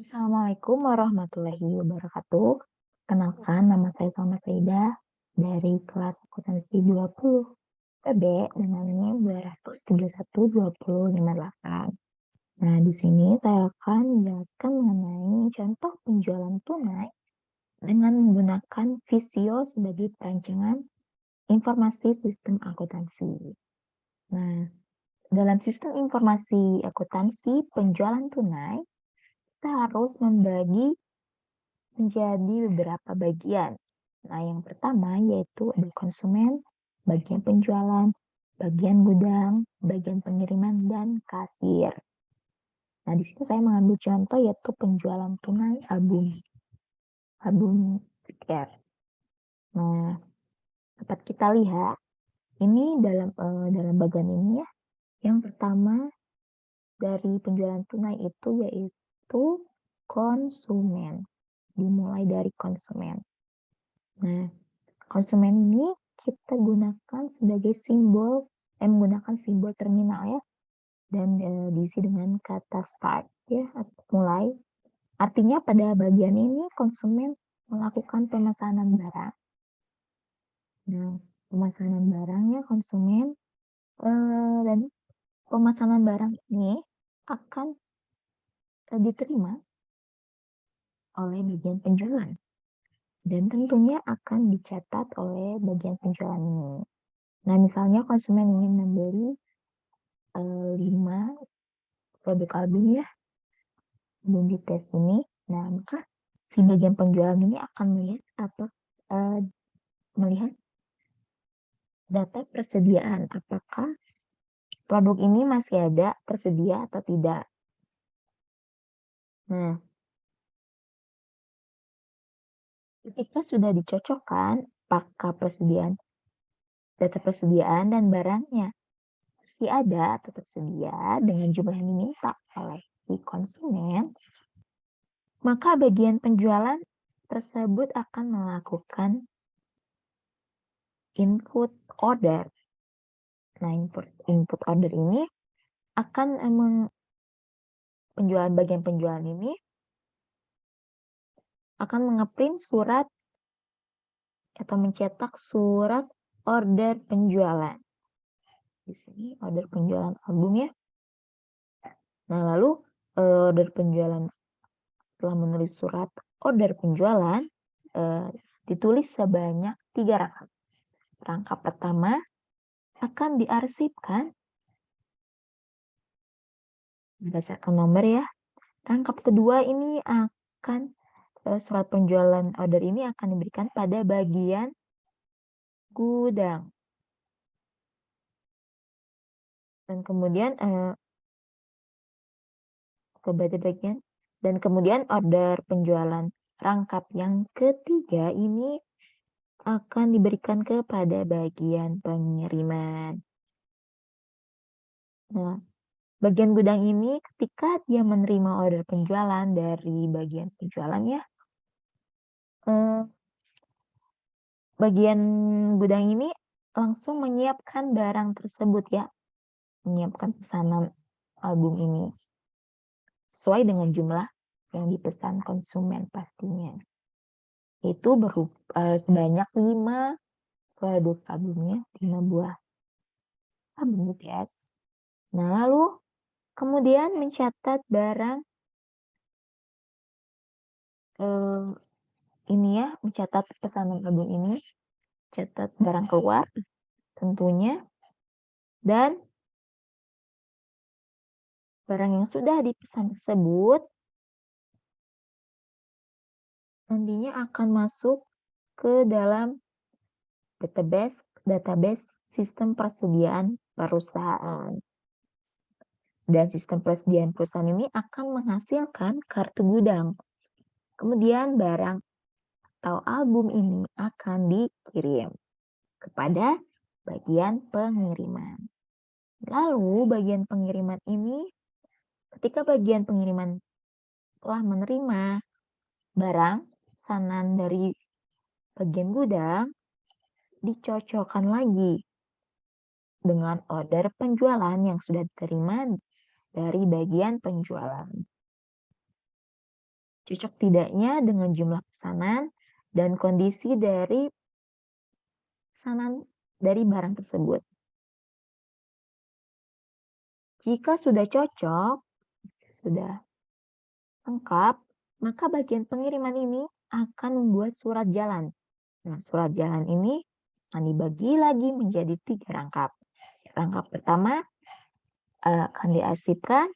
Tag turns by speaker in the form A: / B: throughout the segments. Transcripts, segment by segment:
A: Assalamualaikum warahmatullahi wabarakatuh. Kenalkan, nama saya Salma Saida dari kelas akuntansi 20 PB dengan NIM 2312058. Nah, di sini saya akan menjelaskan mengenai contoh penjualan tunai dengan menggunakan Visio sebagai perancangan informasi sistem akuntansi. Nah, dalam sistem informasi akuntansi penjualan tunai, kita harus membagi menjadi beberapa bagian. Nah, yang pertama yaitu ada konsumen, bagian penjualan, bagian gudang, bagian pengiriman, dan kasir. Nah, di sini saya mengambil contoh yaitu penjualan tunai album tiket. Nah, dapat kita lihat ini dalam bagian ini ya. Yang pertama dari penjualan tunai itu yaitu konsumen. Dimulai dari konsumen. Nah, konsumen ini kita gunakan sebagai menggunakan simbol terminal ya, dan diisi dengan kata start ya, atau mulai. Artinya pada bagian ini konsumen melakukan pemesanan barang. Nah, pemesanan barangnya konsumen dan pemesanan barang ini akan diterima oleh bagian penjualan dan tentunya akan dicatat oleh bagian penjualan ini. Nah, misalnya konsumen ingin membeli 5 produk album ya, album di tes ini. Nah, maka si bagian penjualan ini akan melihat data persediaan, apakah produk ini masih ada tersedia atau tidak. Nah, ketika sudah dicocokkan apakah data persediaan dan barangnya masih ada atau tersedia dengan jumlah yang diminta oleh si konsumen, maka bagian penjualan tersebut akan melakukan input order. Nah, input order ini akan bagian penjualan ini akan mengeprint surat atau mencetak surat order penjualan. Di sini order penjualan album ya. Nah, lalu order penjualan telah menulis surat order penjualan ditulis sebanyak 3 rangkap. Rangkap pertama akan diarsipkan berdasarkan nomor ya. Rangkap kedua ini akan surat penjualan order ini akan diberikan pada bagian gudang. Dan kemudian order penjualan rangkap yang ketiga ini akan diberikan kepada bagian pengiriman. Nah, bagian gudang ini ketika dia menerima order penjualan dari bagian penjualannya, bagian gudang ini langsung menyiapkan barang tersebut ya, menyiapkan pesanan album ini sesuai dengan jumlah yang dipesan konsumen pastinya. Itu sebanyak 5 produk albumnya, 5 buah album BTS. Nah, lalu kemudian mencatat barang ini ya, mencatat pesanan album ini, catat barang keluar tentunya, dan barang yang sudah dipesan tersebut nantinya akan masuk ke dalam database sistem persediaan perusahaan. Dan sistem persediaan perusahaan ini akan menghasilkan kartu gudang. Kemudian barang atau album ini akan dikirim kepada bagian pengiriman. Lalu bagian pengiriman ini, ketika bagian pengiriman telah menerima barang pesanan dari bagian gudang, dicocokkan lagi dengan order penjualan yang sudah diterima dari bagian penjualan. cocok tidaknya dengan jumlah pesanan dan kondisi dari pesanan dari barang tersebut. Jika sudah cocok, sudah lengkap, maka bagian pengiriman ini akan membuat surat jalan. Nah, surat jalan ini akan dibagi lagi menjadi 3 rangkap. Rangkap pertama akan diarsipkan,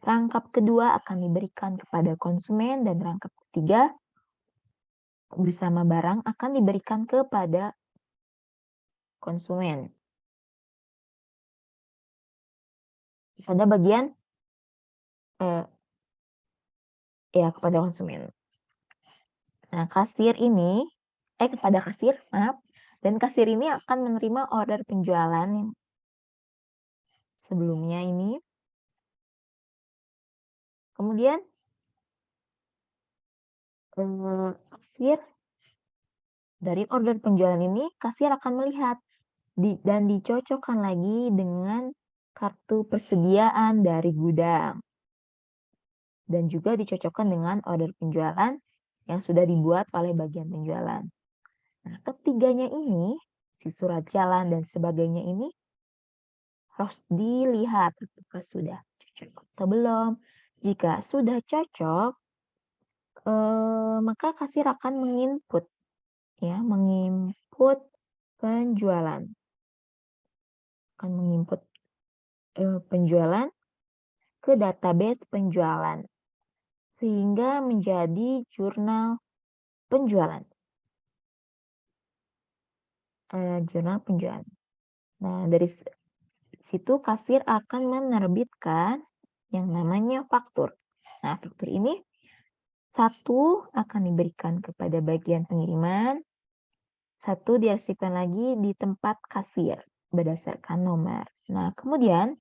A: rangkap kedua akan diberikan kepada konsumen, dan rangkap ketiga bersama barang akan diberikan kepada konsumen. Pada bagian kepada konsumen. Nah, kepada kasir, maaf, dan kasir ini akan menerima order penjualan yang sebelumnya ini. Kemudian kasir dari order penjualan ini, kasir akan melihat dan dicocokkan lagi dengan kartu persediaan dari gudang. Dan juga dicocokkan dengan order penjualan yang sudah dibuat oleh bagian penjualan. Nah, ketiganya ini, si surat jalan dan sebagainya ini, harus dilihat apakah sudah cocok atau belum. Jika sudah cocok, maka kasir akan menginput penjualan. Akan menginput penjualan ke database penjualan, sehingga menjadi jurnal penjualan. Nah, dari situ kasir akan menerbitkan yang namanya faktur. Nah, faktur ini satu akan diberikan kepada bagian pengiriman, satu diarsipkan lagi di tempat kasir berdasarkan nomor. Nah, kemudian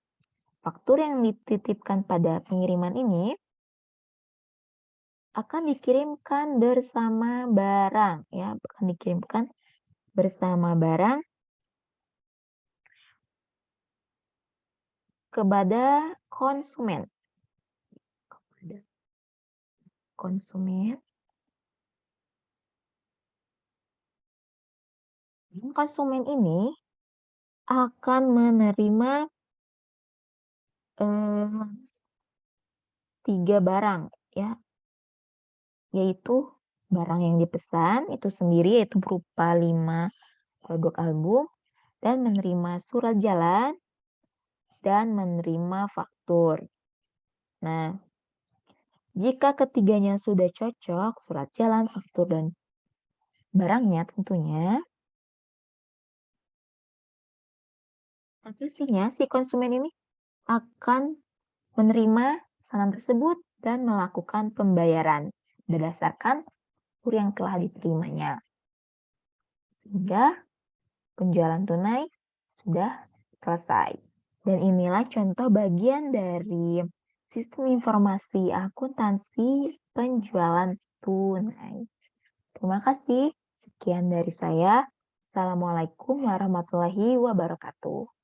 A: faktur yang dititipkan pada pengiriman ini akan dikirimkan bersama barang, akan dikirimkan bersama barang kepada konsumen. Konsumen ini akan menerima 3 barang, yaitu barang yang dipesan itu sendiri, yaitu berupa 5 produk album, dan menerima surat jalan, dan menerima faktur. Nah, jika ketiganya sudah cocok, surat jalan, faktur, dan barangnya tentunya, pastinya si konsumen ini akan menerima pesanan tersebut dan melakukan pembayaran berdasarkan faktur yang telah diterimanya. Sehingga penjualan tunai sudah selesai. Dan inilah contoh bagian dari sistem informasi akuntansi penjualan tunai. Terima kasih. Sekian dari saya. Assalamualaikum warahmatullahi wabarakatuh.